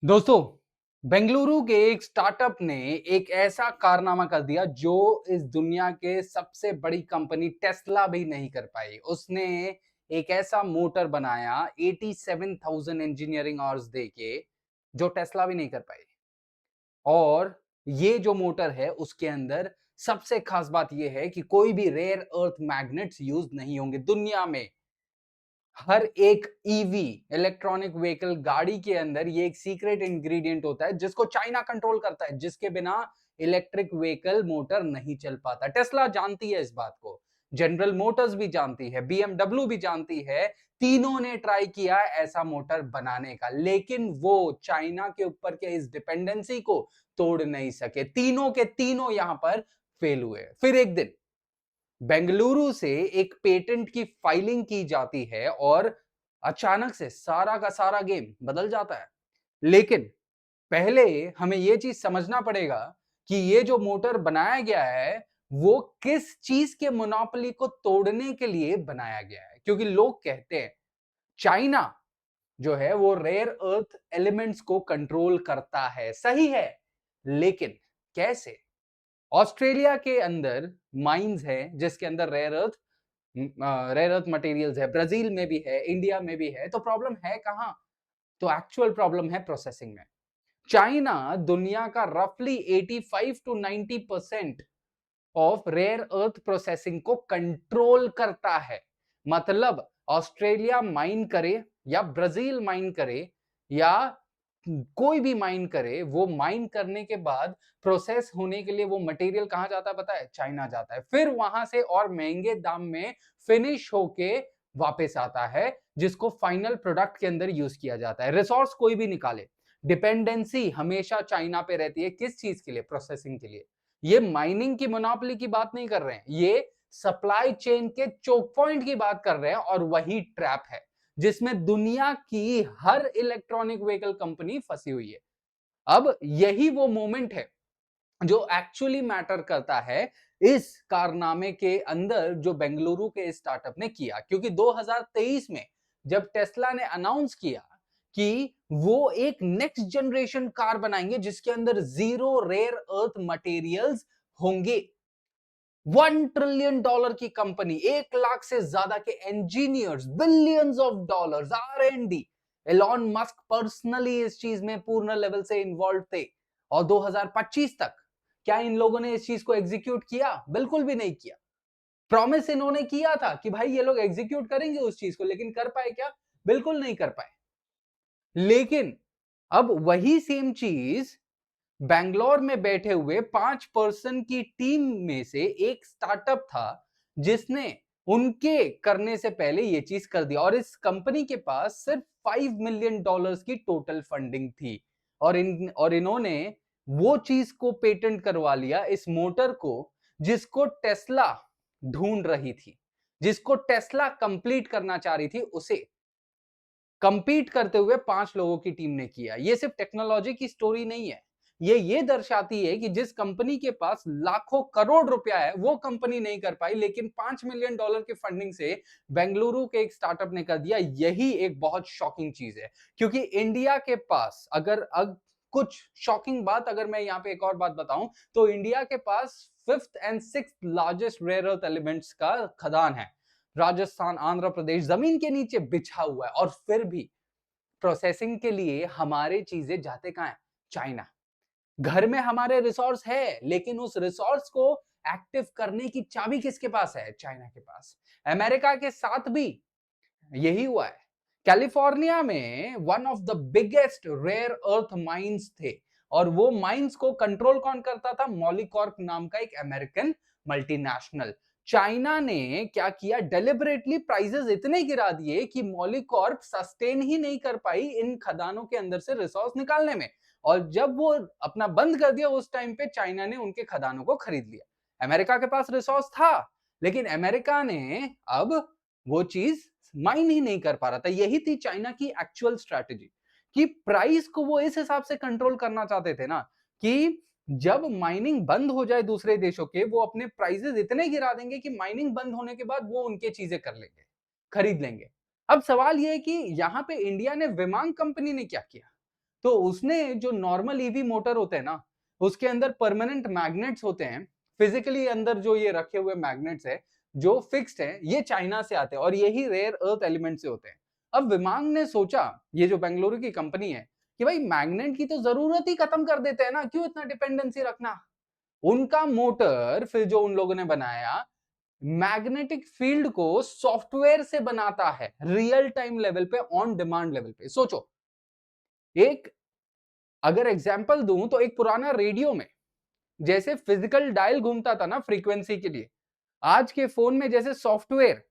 दोस्तों, बेंगलुरु के एक स्टार्टअप ने एक ऐसा कारनामा कर दिया जो इस दुनिया के सबसे बड़ी कंपनी टेस्ला भी नहीं कर पाई। उसने एक ऐसा मोटर बनाया 87,000 इंजीनियरिंग आवर्स देके जो टेस्ला भी नहीं कर पाई। और ये जो मोटर है उसके अंदर सबसे खास बात यह है कि कोई भी रेयर अर्थ मैग्नेट्स यूज नहीं होंगे दुनिया में। हर एक ईवी इलेक्ट्रॉनिक व्हीकल गाड़ी के अंदर ये एक सीक्रेट इंग्रेडिएंट होता है जिसको चाइना कंट्रोल करता है, जिसके बिना इलेक्ट्रिक व्हीकल मोटर नहीं चल पाता। टेस्ला जानती है इस बात को, जनरल मोटर्स भी जानती है, बीएमडब्ल्यू भी जानती है। तीनों ने ट्राई किया ऐसा मोटर बनाने का, लेकिन वो चाइना के ऊपर के इस डिपेंडेंसी को तोड़ नहीं सके। तीनों के तीनों यहां पर फेल हुए। फिर एक दिन बेंगलुरु से एक पेटेंट की फाइलिंग की जाती है और अचानक से सारा का सारा गेम बदल जाता है। लेकिन पहले हमें यह चीज समझना पड़ेगा कि ये जो मोटर बनाया गया है वो किस चीज के मोनोपोली को तोड़ने के लिए बनाया गया है। क्योंकि लोग कहते हैं चाइना जो है वो रेयर अर्थ एलिमेंट्स को कंट्रोल करता है, सही है, लेकिन कैसे? ऑस्ट्रेलिया के अंदर माइंस है जिसके अंदर रेयर अर्थ मटेरियल्स है, ब्राजील में भी है, इंडिया में भी है। तो प्रॉब्लम है कहां? तो एक्चुअल प्रॉब्लम है प्रोसेसिंग में। चाइना दुनिया का रफली 85 to 90% of rare earth processing को कंट्रोल करता है। मतलब ऑस्ट्रेलिया माइन करे या ब्राजील माइन करे या कोई भी माइन करे, वो माइन करने के बाद प्रोसेस होने के लिए वो मटेरियल कहां जाता है पता है? चाइना जाता है। फिर वहां से और महंगे दाम में फिनिश होके वापस आता है, जिसको फाइनल प्रोडक्ट के अंदर यूज किया जाता है। रिसोर्स कोई भी निकाले, डिपेंडेंसी हमेशा चाइना पे रहती है। किस चीज के लिए? प्रोसेसिंग के लिए। ये माइनिंग की मोनोपोली की बात नहीं कर रहे हैं, ये सप्लाई चेन के चोक पॉइंट की बात कर रहे हैं। और वही ट्रैप है जिसमें दुनिया की हर इलेक्ट्रॉनिक व्हीकल कंपनी फंसी हुई है। अब यही वो मोमेंट है जो एक्चुअली मैटर करता है इस कारनामे के अंदर जो बेंगलुरु के स्टार्टअप ने किया। क्योंकि 2023 में जब टेस्ला ने अनाउंस किया कि वो एक नेक्स्ट जनरेशन कार बनाएंगे जिसके अंदर जीरो रेयर अर्थ मटेरियल्स होंगे। $1 ट्रिलियन की कंपनी, 1 लाख से ज्यादा के engineers, billions of dollars R&D। Elon Musk personally इस चीज में पूर्ण लेवल से इन्वॉल्व थे। और 2025 तक क्या इन लोगों ने इस चीज को एग्जीक्यूट किया? बिल्कुल भी नहीं किया। प्रॉमिस इन्होंने किया था कि भाई ये लोग एग्जीक्यूट करेंगे उस चीज को, लेकिन कर पाए क्या? बिल्कुल नहीं कर पाए। लेकिन अब वही सेम चीज बैंगलोर में बैठे हुए 5 पर्सन की टीम में से एक स्टार्टअप था जिसने उनके करने से पहले ये चीज कर दिया। और इस कंपनी के पास सिर्फ $5 मिलियन की टोटल फंडिंग थी। और इन्होंने वो चीज को पेटेंट करवा लिया, इस मोटर को, जिसको टेस्ला ढूंढ रही थी, जिसको टेस्ला कंप्लीट करना चाह रही थी। उसे कंपीट करते हुए 5 लोगों की टीम ने किया। ये सिर्फ टेक्नोलॉजी की स्टोरी नहीं है, ये दर्शाती है कि जिस कंपनी के पास लाखों करोड़ रुपया है वो कंपनी नहीं कर पाई, लेकिन $5 मिलियन की फंडिंग से बेंगलुरु के एक स्टार्टअप ने कर दिया। यही एक बहुत शॉकिंग चीज है। क्योंकि इंडिया के पास अगर कुछ शॉकिंग बात, अगर मैं यहाँ पे एक और बात बताऊं, तो इंडिया के पास fifth and sixth largest rare earth elements का खदान है। राजस्थान, आंध्र प्रदेश जमीन के नीचे बिछा हुआ है। और फिर भी प्रोसेसिंग के लिए हमारे चीजें जाते कहां है? चाइना। घर में हमारे रिसोर्स है, लेकिन उस रिसोर्स को एक्टिव करने की चाबी किसके पास है? चाइना के पास। अमेरिका के साथ भी यही हुआ है। कैलिफोर्निया में one of the biggest rare earth mines थे, और वो माइंस को कंट्रोल कौन करता था? मॉलिकॉर्प नाम का एक अमेरिकन मल्टीनेशनल। चाइना ने क्या किया? डेलिबरेटली प्राइसेस इतने गिरा दिए कि मॉलिकॉर्प सस्टेन ही नहीं कर पाई इन खदानों के अंदर से रिसोर्स निकालने में। और जब वो अपना बंद कर दिया, उस टाइम पे चाइना ने उनके खदानों को खरीद लिया। अमेरिका के पास रिसोर्स था, लेकिन अमेरिका ने अब वो चीज माइन ही नहीं कर पा रहा था। यही थी चाइना की एक्चुअल स्ट्रैटेजी, कि प्राइस को वो इस हिसाब से कंट्रोल करना चाहते थे ना, कि जब माइनिंग बंद हो जाए दूसरे देशों के, वो अपने प्राइसेस इतने गिरा देंगे कि माइनिंग बंद होने के बाद वो उनके चीजें कर लेंगे, खरीद लेंगे। अब सवाल यह है कि यहां पे इंडिया ने विमान कंपनी ने क्या किया? तो उसने जो नॉर्मल ईवी मोटर होते हैं ना, उसके अंदर परमानेंट मैग्नेट्स होते हैं, फिजिकली अंदर जो ये रखे हुए मैग्नेट्स है, जो फिक्स्ड है, ये चाइना से आते हैं और यही रेयर अर्थ एलिमेंट से होते हैं। अब विमांग ने सोचा, ये जो बेंगलुरु की कंपनी है, कि भाई मैग्नेट की तो जरूरत ही खत्म कर देते हैं ना, क्यों इतना डिपेंडेंसी रखना। उनका मोटर फिर जो उन लोगों ने बनाया, मैग्नेटिक फील्ड को सॉफ्टवेयर से बनाता है, रियल टाइम लेवल पे, ऑन डिमांड लेवल पे। सोचो, एक अगर एग्जांपल दूं तो एक पुराना रेडियो में जैसे फिजिकल डायल घूमता था ना फ्रीक्वेंसी के लिए, आज के फोन में जैसे सॉफ्टवेयर,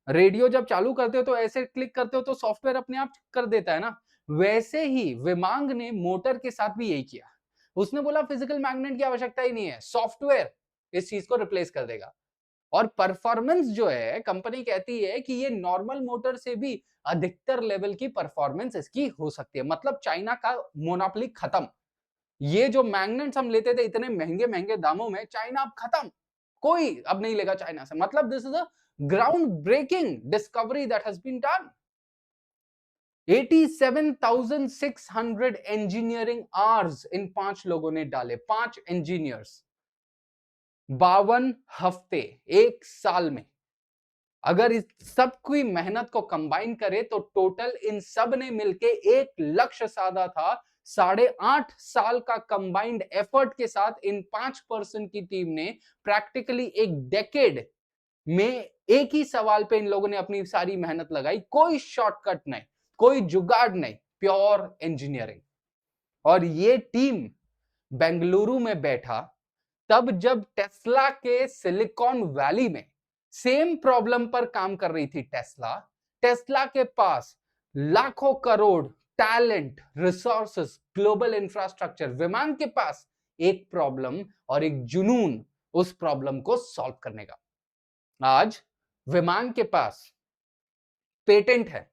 रेडियो जब चालू करते हो तो ऐसे क्लिक करते हो तो सॉफ्टवेयर अपने आप कर देता है ना, वैसे ही विमांग ने मोटर के साथ भी यही किया। उसने बोला फिजिकल मैग्नेट की आवश्यकता ही नहीं है, सॉफ्टवेयर इस चीज को रिप्लेस कर देगा। और परफॉर्मेंस जो है, कंपनी कहती है कि ये नॉर्मल मोटर से भी अधिकतर लेवल की परफॉर्मेंस इसकी हो सकती है। मतलब चाइना का मोनोपोली खत्म। ये जो मैग्नेट्स हम लेते थे इतने महंगे महंगे दामों में, चाइना अब खत्म, कोई अब नहीं लेगा चाइना से। मतलब this is a ground breaking discovery that has been done. 87,600 engineering hours in 5 लोगों ने डाले, 5 इंजीनियर्स, 52 हफ्ते, 1 साल में। अगर इस सब की मेहनत को कंबाइन करे तो टोटल इन सब ने मिलके एक लक्ष्य साधा था। 8.5 साल का कंबाइंड एफर्ट के साथ इन 5 पर्सन की टीम ने प्रैक्टिकली एक डेकेड में एक ही सवाल पे इन लोगों ने अपनी सारी मेहनत लगाई। कोई शॉर्टकट नहीं, कोई जुगाड़ नहीं, प्योर इंजीनियरिंग। और ये टीम बेंगलुरु में बैठा तब जब टेस्ला के सिलिकॉन वैली में सेम प्रॉब्लम पर काम कर रही थी। टेस्ला टेस्ला के पास लाखों crore talent, resources, global infrastructure, विमान के पास एक प्रॉब्लम और एक जुनून उस प्रॉब्लम को सॉल्व करने का। आज विमान के पास पेटेंट है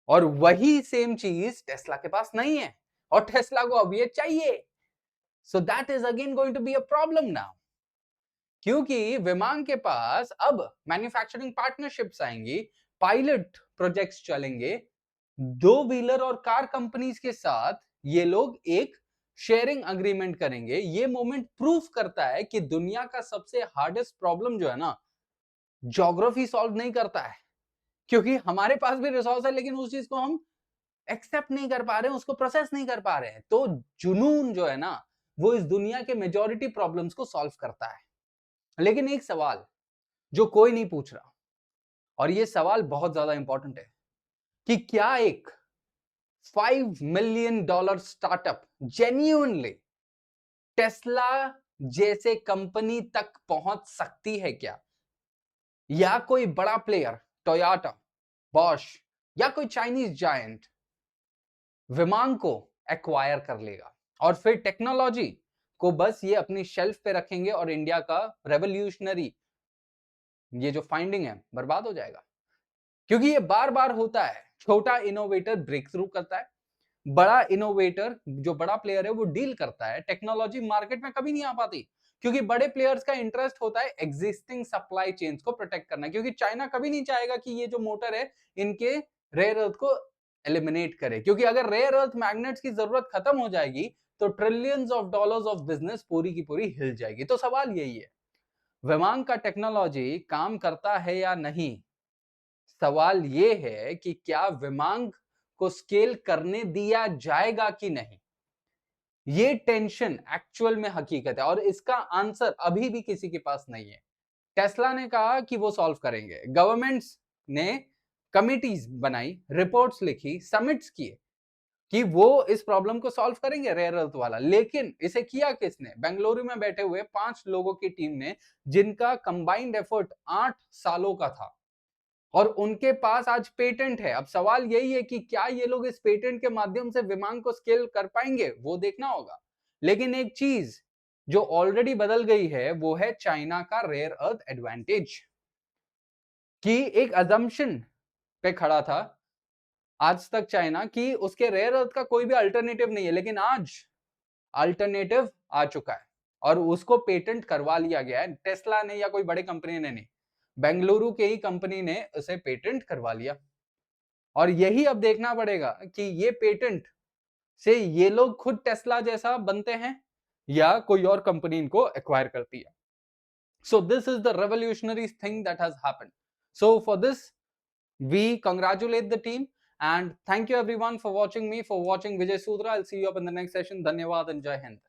और वही सेम चीज टेस्ला के पास नहीं है, और टेस्ला को अब ये चाहिए। So that is again going to be a problem now, क्योंकि विमान के पास अब मैन्युफैक्चरिंग पार्टनरशिप्स आएंगी, पायलट प्रोजेक्ट्स चलेंगे, 2 व्हीलर और कार कंपनीज के साथ ये लोग एक शेयरिंग अग्रीमेंट करेंगे। ये मोमेंट प्रूफ करता है कि दुनिया का सबसे हार्डेस्ट प्रॉब्लम जो है ना, ज्योग्राफी सॉल्व नहीं करता है, क्योंकि हमारे पास भी रिसोर्स है लेकिन उस चीज को हम एक्सेप्ट नहीं कर पा रहे हैं, उसको प्रोसेस नहीं कर पा रहे हैं। तो जुनून जो है ना, वो इस दुनिया के मेजॉरिटी प्रॉब्लम्स को सॉल्व करता है। लेकिन एक सवाल जो कोई नहीं पूछ रहा, और ये सवाल बहुत ज्यादा इंपॉर्टेंट है, कि क्या एक $5 मिलियन स्टार्टअप जेन्युइनली टेस्ला जैसे कंपनी तक पहुंच सकती है क्या? या कोई बड़ा प्लेयर, टोयोटा, बॉश या कोई चाइनीज जायंट विमान को एक्वायर कर लेगा और फिर टेक्नोलॉजी को बस ये अपनी शेल्फ पे रखेंगे और इंडिया का रेवोल्यूशनरी ये जो फाइंडिंग है बर्बाद हो जाएगा? क्योंकि ये बार बार होता है, छोटा इनोवेटर ब्रेक थ्रू करता है, बड़ा इनोवेटर जो बड़ा प्लेयर है वो डील करता है, टेक्नोलॉजी मार्केट में कभी नहीं आ पाती, क्योंकि बड़े प्लेयर्स का इंटरेस्ट होता है एग्जिस्टिंग सप्लाई चेन्स को प्रोटेक्ट करना, क्योंकि चाइना कभी नहीं चाहेगा कि ये जो मोटर है इनके रेयर अर्थ को एलिमिनेट करे, क्योंकि अगर रेयर अर्थ मैग्नेट्स की जरूरत खत्म हो जाएगी तो trillions of dollars of business पूरी की पूरी हिल जाएगी। तो सवाल यही है, विमान का टेक्नोलॉजी काम करता है या नहीं? सवाल यह है कि क्या विमान को स्केल करने दिया जाएगा कि नहीं? ये टेंशन एक्चुअल में हकीकत है और इसका आंसर अभी भी किसी के पास नहीं है। टेस्ला ने कहा कि वो सॉल्व करेंगे, गवर्नमेंट्स ने कमिटीज बनाई, रिपोर्ट्स लिखी, समिट्स किए कि वो इस प्रॉब्लम को सॉल्व करेंगे रेयर अर्थ वाला। लेकिन इसे किया किसने? बेंगलुरु में बैठे हुए 5 लोगों की टीम ने, जिनका कंबाइंड एफर्ट 8 सालों का था, और उनके पास आज पेटेंट है। अब सवाल यही है कि क्या ये लोग इस पेटेंट के माध्यम से विमान को स्केल कर पाएंगे, वो देखना होगा। लेकिन एक चीज जो ऑलरेडी बदल गई है वो है चाइना का रेयर अर्थ एडवांटेज, कि एक अजम्पशन पे खड़ा था आज तक चाइना कि उसके रेयर अर्थ का कोई भी अल्टरनेटिव नहीं है, लेकिन आज अल्टरनेटिव आ चुका है और उसको पेटेंट करवा लिया गया है। टेस्ला ने या कोई बड़े कंपनी ने नहीं, बेंगलुरु के ही कंपनी ने उसे पेटेंट करवा लिया। और यही अब देखना पड़ेगा कि ये पेटेंट से ये लोग खुद टेस्ला जैसा बनते हैं या कोई और कंपनी इनको एक्वायर करती है. So this is the revolutionary thing that has happened. So for this, we congratulate the team and thank you everyone for watching me, for watching Vijay Sudra. I'll see you up in the next session. Dhanyawad and Jai Hind.